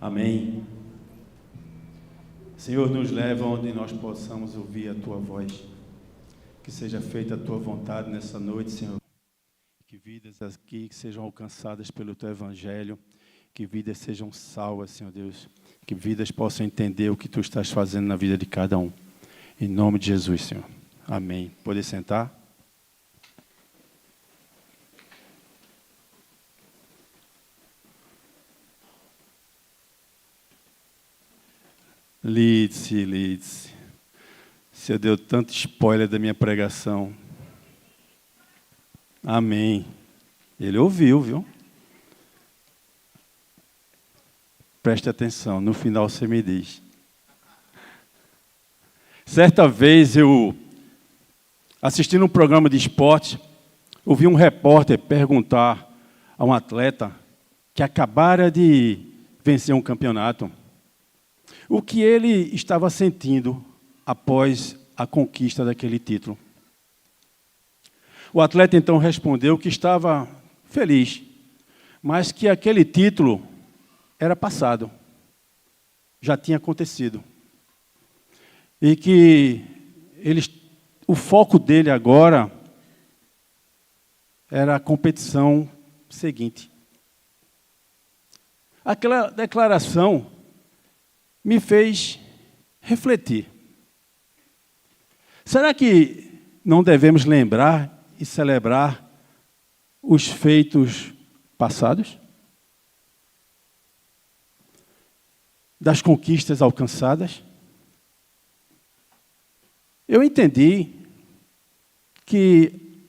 Amém. Senhor, nos leva onde nós possamos ouvir a Tua voz. Que seja feita a Tua vontade nessa noite, Senhor. Que vidas aqui sejam alcançadas pelo Teu Evangelho. Que vidas sejam salvas, Senhor Deus. Que vidas possam entender o que Tu estás fazendo na vida de cada um. Em nome de Jesus, Senhor. Amém. Pode sentar? Lidice. Você deu tanto spoiler da minha pregação. Amém. Ele ouviu, viu? Preste atenção, no final você me diz. Certa vez eu, assistindo um programa de esporte, ouvi um repórter perguntar a um atleta que acabara de vencer um campeonato o que ele estava sentindo após a conquista daquele título. O atleta então respondeu que estava feliz, mas que aquele título era passado, já tinha acontecido. E que o foco dele agora era a competição seguinte. Aquela declaração me fez refletir. Será que não devemos lembrar e celebrar os feitos passados? Das conquistas alcançadas? Eu entendi que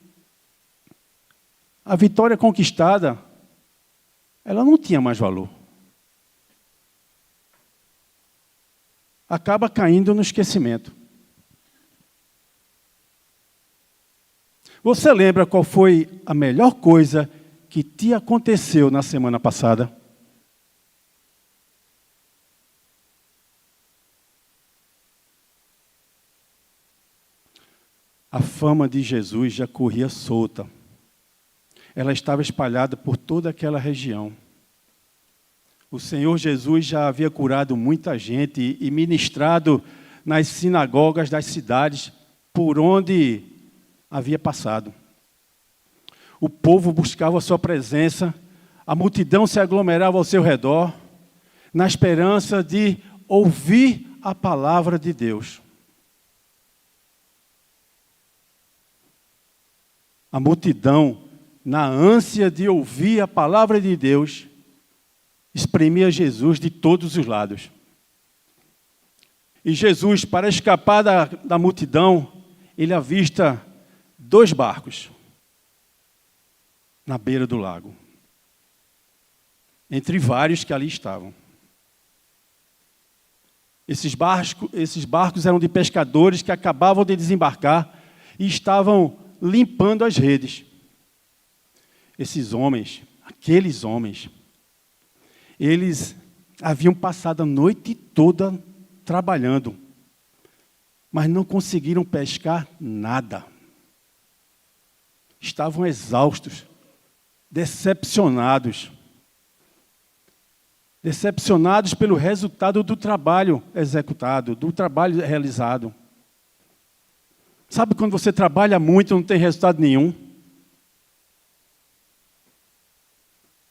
a vitória conquistada, ela não tinha mais valor. Acaba caindo no esquecimento. Você lembra qual foi a melhor coisa que te aconteceu na semana passada? A fama de Jesus já corria solta. Ela estava espalhada por toda aquela região. O Senhor Jesus já havia curado muita gente e ministrado nas sinagogas das cidades por onde havia passado. O povo buscava a sua presença, a multidão se aglomerava ao seu redor, na esperança de ouvir a palavra de Deus. A multidão, na ânsia de ouvir a palavra de Deus, espremia Jesus de todos os lados. E Jesus, para escapar da multidão, ele avista 2 barcos na beira do lago, entre vários que ali estavam. Esses barcos eram de pescadores que acabavam de desembarcar e estavam limpando as redes. Aqueles homens, eles haviam passado a noite toda trabalhando, mas não conseguiram pescar nada. Estavam exaustos, decepcionados pelo resultado do trabalho executado, do trabalho realizado. Sabe quando você trabalha muito e não tem resultado nenhum?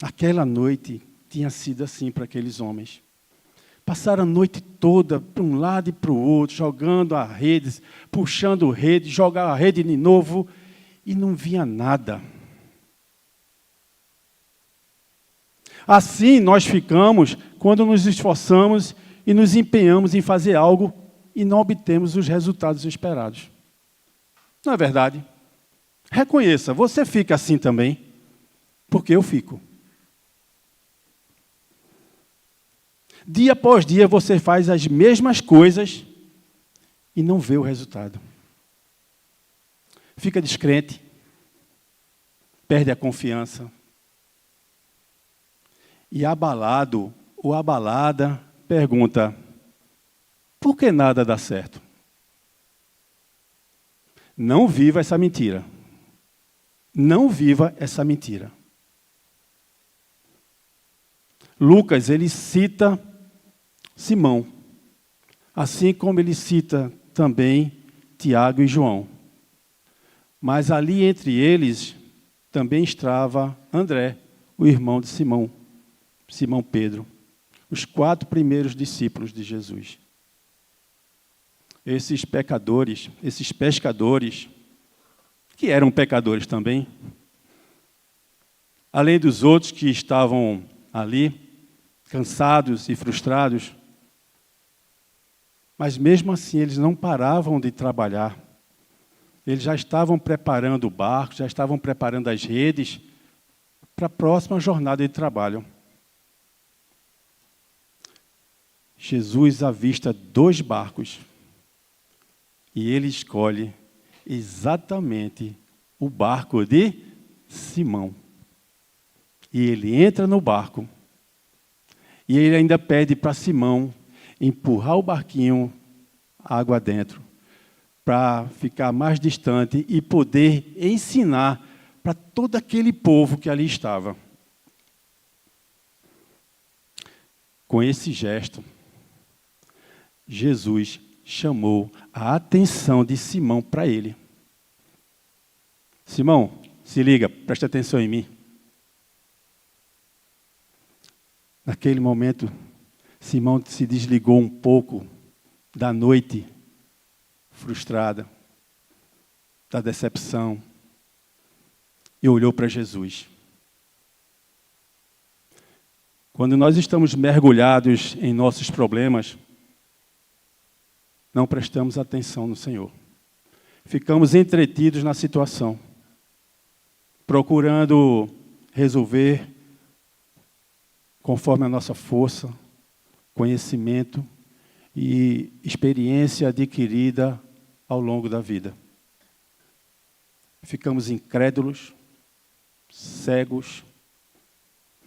Aquela noite tinha sido assim para aqueles homens. Passaram a noite toda para um lado e para o outro, jogando a rede, puxando rede, jogava a rede de novo e não via nada. Assim nós ficamos quando nos esforçamos e nos empenhamos em fazer algo e não obtemos os resultados esperados. Não é verdade? Reconheça, você fica assim também, porque eu fico. Dia após dia você faz as mesmas coisas e não vê o resultado. Fica descrente, perde a confiança. E abalado ou abalada pergunta: por que nada dá certo? Não viva essa mentira. Não viva essa mentira. Lucas, ele cita Simão, assim como ele cita também Tiago e João. Mas ali entre eles também estava André, o irmão de Simão, Simão Pedro, os 4 primeiros discípulos de Jesus. Esses pescadores, que eram pecadores também, além dos outros que estavam ali, cansados e frustrados, mas mesmo assim eles não paravam de trabalhar. Eles já estavam preparando o barco, já estavam preparando as redes para a próxima jornada de trabalho. Jesus avista 2 barcos e ele escolhe exatamente o barco de Simão. E ele entra no barco e ele ainda pede para Simão empurrar o barquinho água dentro, para ficar mais distante e poder ensinar para todo aquele povo que ali estava. Com esse gesto, Jesus chamou a atenção de Simão para ele. Simão, se liga, presta atenção em mim. Naquele momento, Simão se desligou um pouco da noite frustrada, da decepção, e olhou para Jesus. Quando nós estamos mergulhados em nossos problemas, não prestamos atenção no Senhor. Ficamos entretidos na situação, procurando resolver conforme a nossa força, conhecimento e experiência adquirida ao longo da vida. Ficamos incrédulos, cegos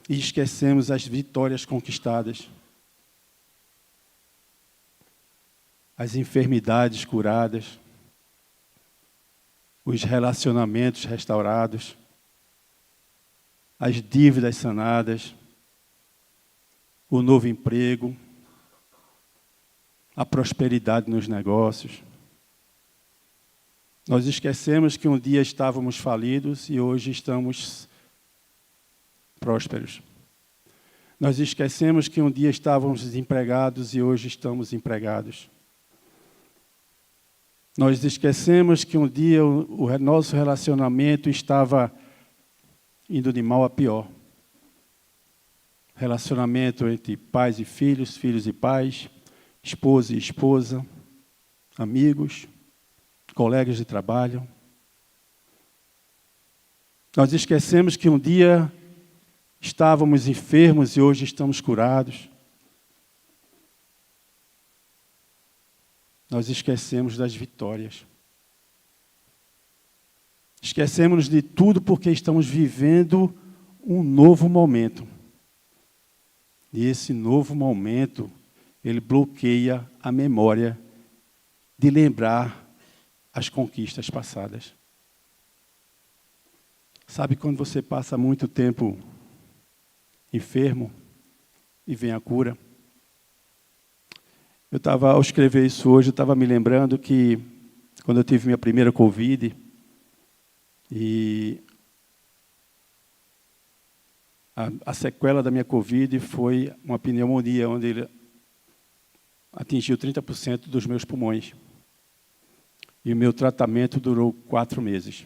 e esquecemos as vitórias conquistadas, as enfermidades curadas, os relacionamentos restaurados, as dívidas sanadas, o novo emprego, a prosperidade nos negócios. Nós esquecemos que um dia estávamos falidos e hoje estamos prósperos. Nós esquecemos que um dia estávamos desempregados e hoje estamos empregados. Nós esquecemos que um dia o nosso relacionamento estava indo de mal a pior. Relacionamento entre pais e filhos, filhos e pais, esposa e esposa, amigos, colegas de trabalho. Nós esquecemos que um dia estávamos enfermos e hoje estamos curados. Nós esquecemos das vitórias. Esquecemos de tudo porque estamos vivendo um novo momento. E esse novo momento, ele bloqueia a memória de lembrar as conquistas passadas. Sabe quando você passa muito tempo enfermo e vem a cura? Ao escrever isso hoje, eu estava me lembrando que quando eu tive minha primeira Covid, e a sequela da minha Covid foi uma pneumonia, onde ele atingiu 30% dos meus pulmões. E o meu tratamento durou 4 meses.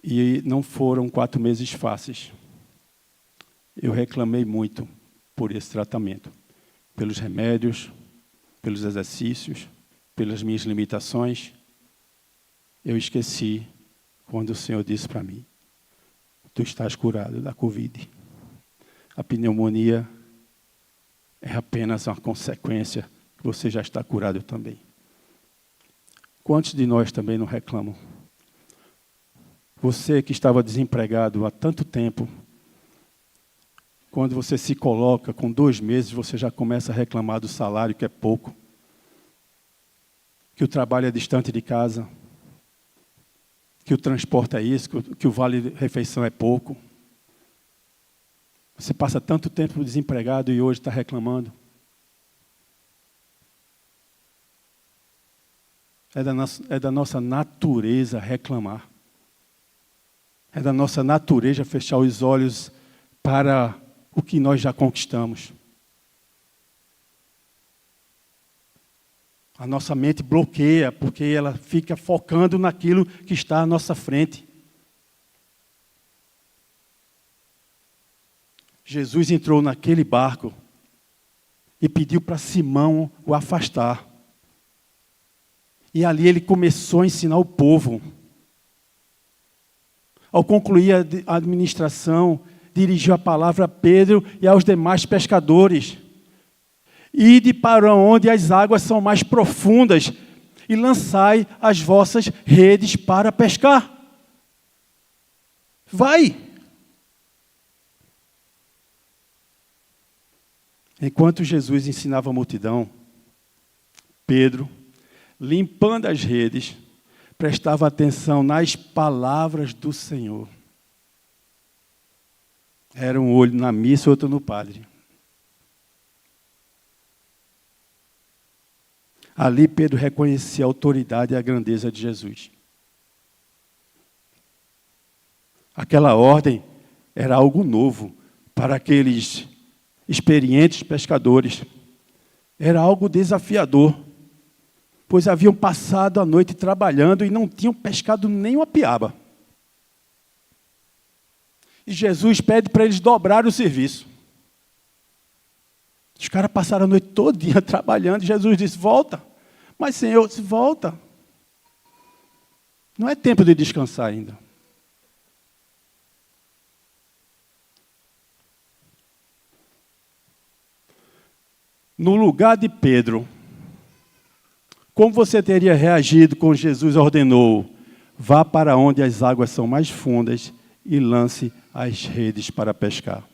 E não foram 4 meses fáceis. Eu reclamei muito por esse tratamento. Pelos remédios, pelos exercícios, pelas minhas limitações. Eu esqueci quando o Senhor disse para mim: tu estás curado da Covid. A pneumonia é apenas uma consequência que você já está curado também. Quantos de nós também não reclamam? Você que estava desempregado há tanto tempo, quando você se coloca com 2 meses, você já começa a reclamar do salário, que é pouco, que o trabalho é distante de casa, que o transporte é isso, que o vale-refeição é pouco. Você passa tanto tempo desempregado e hoje está reclamando. É da nossa natureza reclamar. É da nossa natureza fechar os olhos para o que nós já conquistamos. A nossa mente bloqueia porque ela fica focando naquilo que está à nossa frente. Jesus entrou naquele barco e pediu para Simão o afastar. E ali ele começou a ensinar o povo. Ao concluir a administração, dirigiu a palavra a Pedro e aos demais pescadores. Ide para onde as águas são mais profundas e lançai as vossas redes para pescar. Vai! Enquanto Jesus ensinava a multidão, Pedro, limpando as redes, prestava atenção nas palavras do Senhor. Era um olho na missa, outro no padre. Ali Pedro reconhecia a autoridade e a grandeza de Jesus. Aquela ordem era algo novo para aqueles experientes pescadores. Era algo desafiador, pois haviam passado a noite trabalhando e não tinham pescado nem uma piaba. E Jesus pede para eles dobrarem o serviço. Os caras passaram a noite todinha trabalhando e Jesus disse, volta. Mas Senhor, volta. Não é tempo de descansar ainda. No lugar de Pedro, como você teria reagido quando Jesus ordenou, vá para onde as águas são mais fundas e lance as redes para pescar?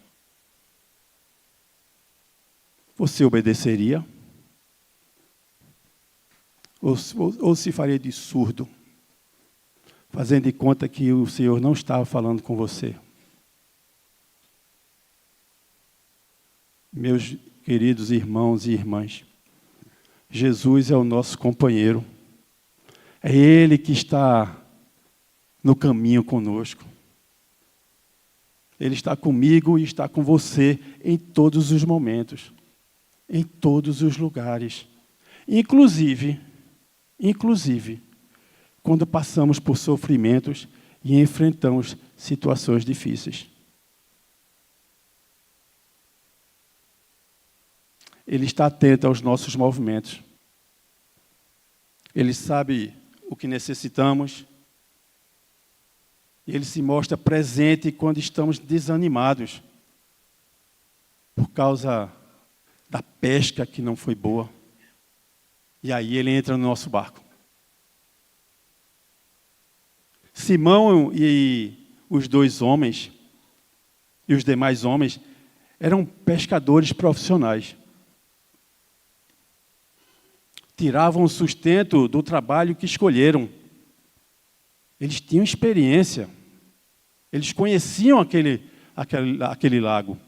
Você obedeceria? Ou se faria de surdo, fazendo de conta que o Senhor não estava falando com você? Meus queridos irmãos e irmãs, Jesus é o nosso companheiro. É Ele que está no caminho conosco. Ele está comigo e está com você em todos os momentos, em todos os lugares. Inclusive, quando passamos por sofrimentos e enfrentamos situações difíceis. Ele está atento aos nossos movimentos. Ele sabe o que necessitamos. E Ele se mostra presente quando estamos desanimados por causa da pesca que não foi boa. E aí Ele entra no nosso barco. Simão e os dois homens, e os demais homens, eram pescadores profissionais. Tiravam o sustento do trabalho que escolheram. Eles tinham experiência. Eles conheciam aquele lago.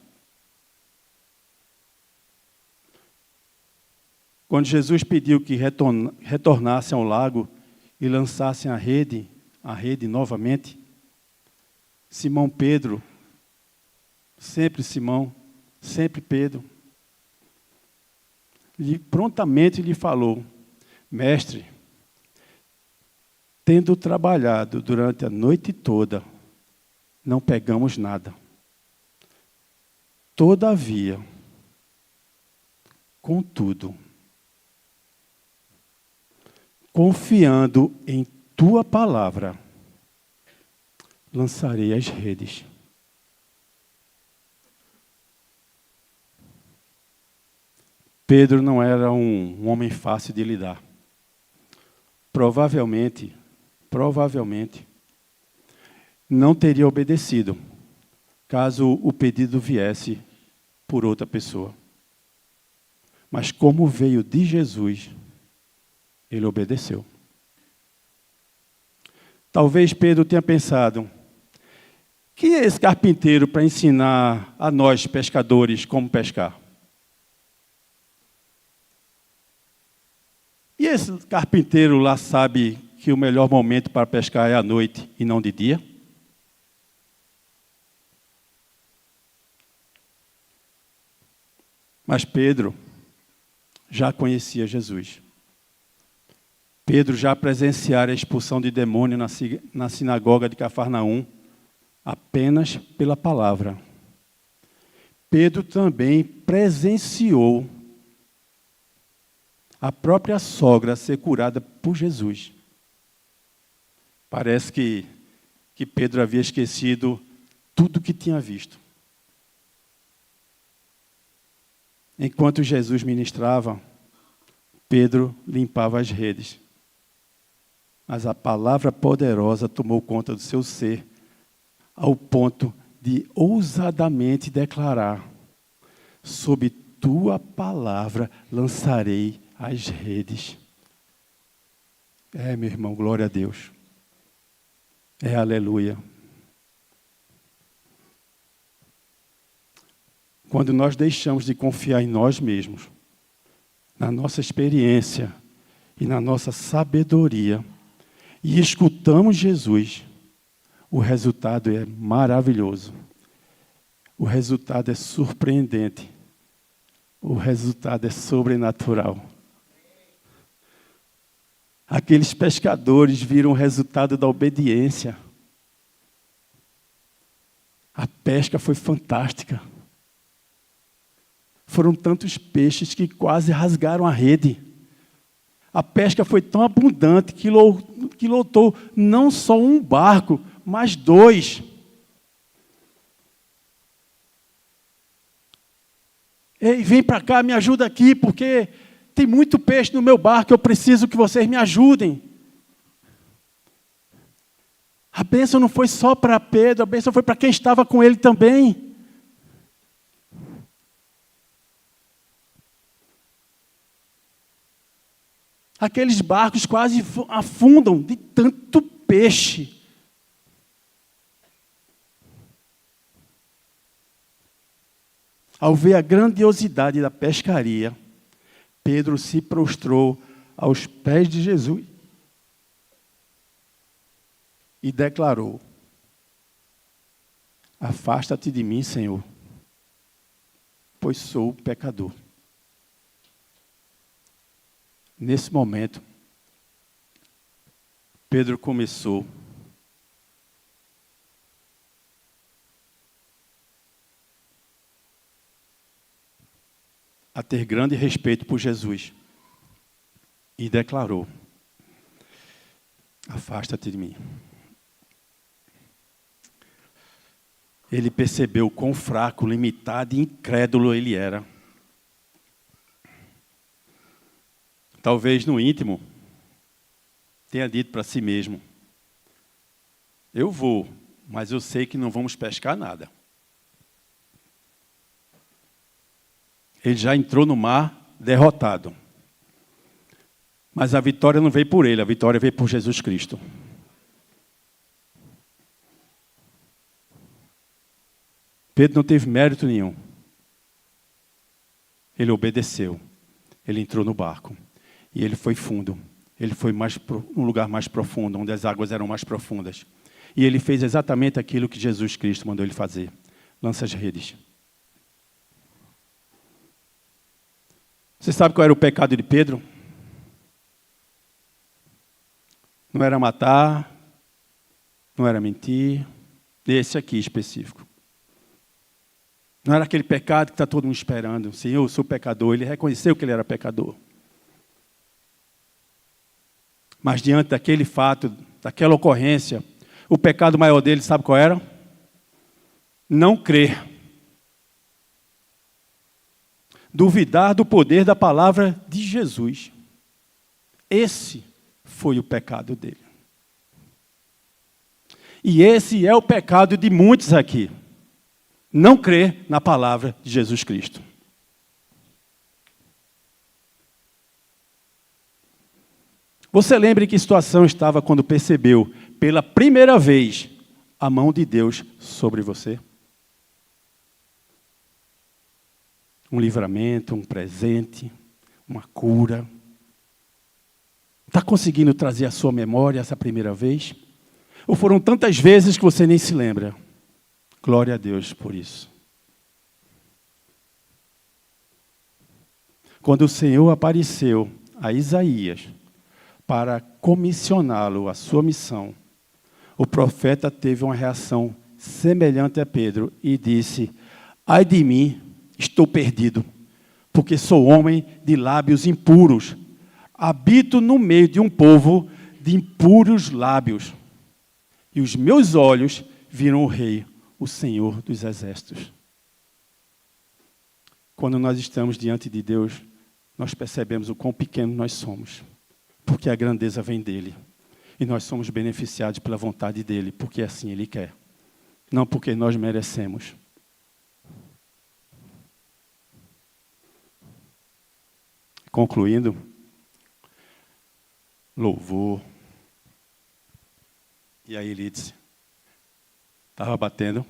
Quando Jesus pediu que retornassem ao lago e lançassem a rede novamente, Simão Pedro, sempre Simão, sempre Pedro, prontamente lhe falou, mestre, tendo trabalhado durante a noite toda, não pegamos nada. Todavia, contudo, confiando em tua palavra, lançarei as redes. Pedro não era um homem fácil de lidar. Provavelmente, não teria obedecido, caso o pedido viesse por outra pessoa. Mas como veio de Jesus, ele obedeceu. Talvez Pedro tenha pensado, quem é esse carpinteiro para ensinar a nós, pescadores, como pescar? E esse carpinteiro lá sabe que o melhor momento para pescar é à noite e não de dia? Mas Pedro já conhecia Jesus. Pedro já presenciara a expulsão de demônio na sinagoga de Cafarnaum, apenas pela palavra. Pedro também presenciou a própria sogra ser curada por Jesus. Parece que Pedro havia esquecido tudo que tinha visto. Enquanto Jesus ministrava, Pedro limpava as redes. Mas a palavra poderosa tomou conta do seu ser, ao ponto de ousadamente declarar: sob tua palavra lançarei as redes. Meu irmão, glória a Deus. Aleluia. Quando nós deixamos de confiar em nós mesmos, na nossa experiência e na nossa sabedoria, e escutamos Jesus, o resultado é maravilhoso. O resultado é surpreendente. O resultado é sobrenatural. Aqueles pescadores viram o resultado da obediência. A pesca foi fantástica. Foram tantos peixes que quase rasgaram a rede. A pesca foi tão abundante que lotou não só um barco, mas 2. Ei, vem para cá, me ajuda aqui, porque tem muito peixe no meu barco, eu preciso que vocês me ajudem. A bênção não foi só para Pedro, a bênção foi para quem estava com ele também. Aqueles barcos quase afundam de tanto peixe. Ao ver a grandiosidade da pescaria, Pedro se prostrou aos pés de Jesus e declarou: afasta-te de mim, Senhor, pois sou pecador. Nesse momento, Pedro começou a ter grande respeito por Jesus e declarou: afasta-te de mim. Ele percebeu quão fraco, limitado e incrédulo ele era. Talvez no íntimo tenha dito para si mesmo: eu vou, mas eu sei que não vamos pescar nada. Ele já entrou no mar derrotado. Mas a vitória não veio por ele, a vitória veio por Jesus Cristo. Pedro não teve mérito nenhum. Ele obedeceu. Ele entrou no barco. E ele foi fundo. Ele foi um lugar mais profundo, onde as águas eram mais profundas. E ele fez exatamente aquilo que Jesus Cristo mandou ele fazer. Lança as redes. Você sabe qual era o pecado de Pedro? Não era matar, não era mentir. Esse aqui específico. Não era aquele pecado que está todo mundo esperando. Senhor, eu sou pecador. Ele reconheceu que ele era pecador. Mas diante daquele fato, daquela ocorrência, o pecado maior dele, sabe qual era? Não crer. Duvidar do poder da palavra de Jesus. Esse foi o pecado dele. E esse é o pecado de muitos aqui. Não crer na palavra de Jesus Cristo. Você lembra em que situação estava quando percebeu, pela primeira vez, a mão de Deus sobre você? Um livramento, um presente, uma cura. Está conseguindo trazer à sua memória essa primeira vez? Ou foram tantas vezes que você nem se lembra? Glória a Deus por isso. Quando o Senhor apareceu a Isaías para comissioná-lo à sua missão, o profeta teve uma reação semelhante a Pedro e disse: ai de mim, estou perdido, porque sou homem de lábios impuros. Habito no meio de um povo de impuros lábios. E os meus olhos viram o Rei, o Senhor dos Exércitos. Quando nós estamos diante de Deus, nós percebemos o quão pequeno nós somos, porque a grandeza vem dEle. E nós somos beneficiados pela vontade dEle, porque assim Ele quer. Não porque nós merecemos. Concluindo, louvor. E aí, Lídice? Estava batendo.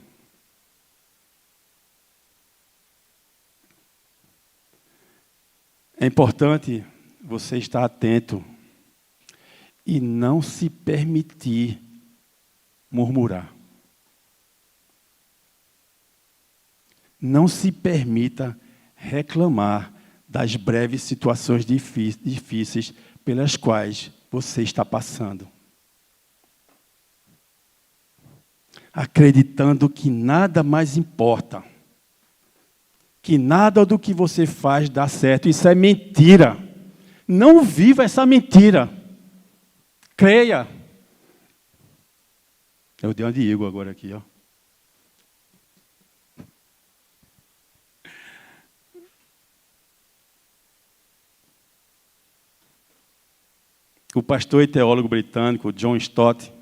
É importante você estar atento e não se permitir murmurar. Não se permita reclamar das breves situações difíceis pelas quais você está passando. Acreditando que nada mais importa, que nada do que você faz dá certo. Isso é mentira. Não viva essa mentira. Creia. Eu dei uma de Igor agora aqui, ó. O pastor e teólogo britânico John Stott,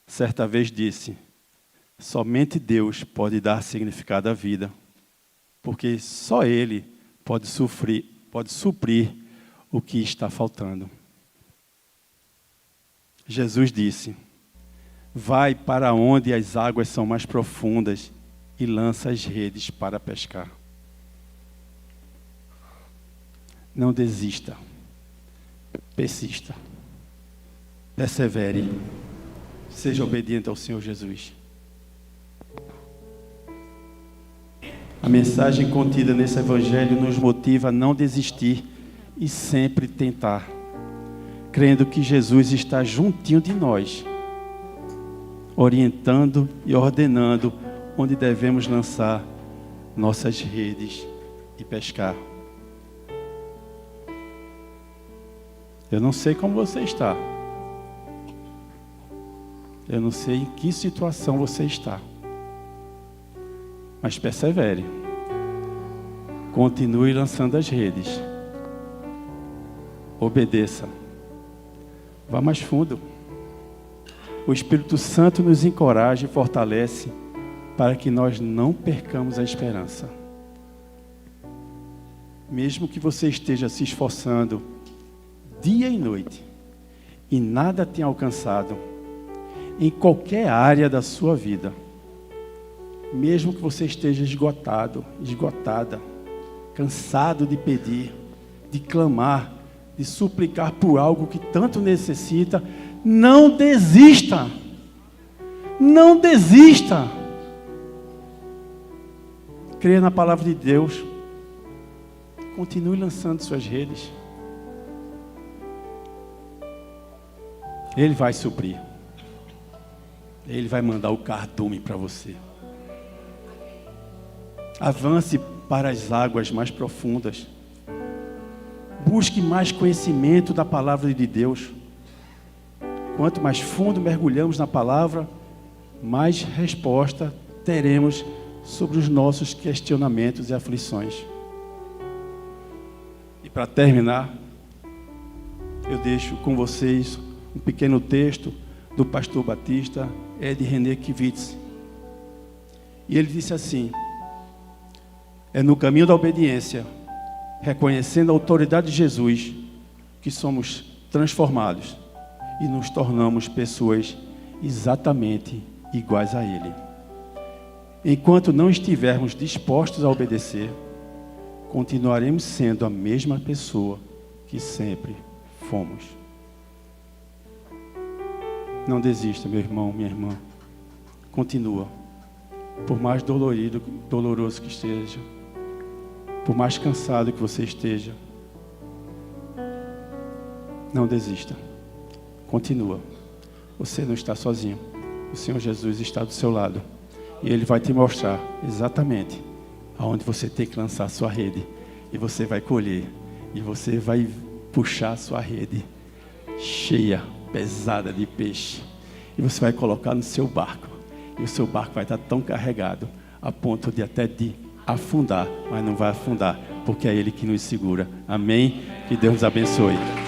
certa vez disse: somente Deus pode dar significado à vida, porque só Ele pode suprir o que está faltando. Jesus disse: vai para onde as águas são mais profundas e lança as redes para pescar. Não desista. Persista. Persevere. Seja obediente ao Senhor Jesus. A mensagem contida nesse evangelho nos motiva a não desistir e sempre tentar, crendo que Jesus está juntinho de nós, orientando e ordenando onde devemos lançar nossas redes e pescar. Eu não sei como você está. Eu não sei em que situação você está. Mas persevere. Continue lançando as redes. Obedeça. Vá mais fundo. O Espírito Santo nos encoraja e fortalece para que nós não percamos a esperança. Mesmo que você esteja se esforçando dia e noite e nada tenha alcançado em qualquer área da sua vida, mesmo que você esteja esgotado, esgotada, cansado de pedir, de clamar, de suplicar por algo que tanto necessita, não desista. Não desista. Creia na palavra de Deus. Continue lançando suas redes. Ele vai suprir. Ele vai mandar o cardume para você. Avance para as águas mais profundas. Busque mais conhecimento da palavra de Deus. Quanto mais fundo mergulhamos na palavra, mais resposta teremos sobre os nossos questionamentos e aflições. E para terminar, eu deixo com vocês um pequeno texto do pastor batista Ed René Kivitz. E ele disse assim: é no caminho da obediência, reconhecendo a autoridade de Jesus, que somos transformados e nos tornamos pessoas exatamente iguais a Ele. Enquanto não estivermos dispostos a obedecer, continuaremos sendo a mesma pessoa que sempre fomos. Não desista, meu irmão, minha irmã. Continua. Por mais doloroso que esteja, por mais cansado que você esteja, não desista. Continua. Você não está sozinho. O Senhor Jesus está do seu lado. E Ele vai te mostrar exatamente aonde você tem que lançar a sua rede. E você vai colher. E você vai puxar a sua rede cheia, pesada de peixe. E você vai colocar no seu barco. E o seu barco vai estar tão carregado a ponto de até de afundar. Mas não vai afundar, porque é Ele que nos segura. Amém? Que Deus nos abençoe.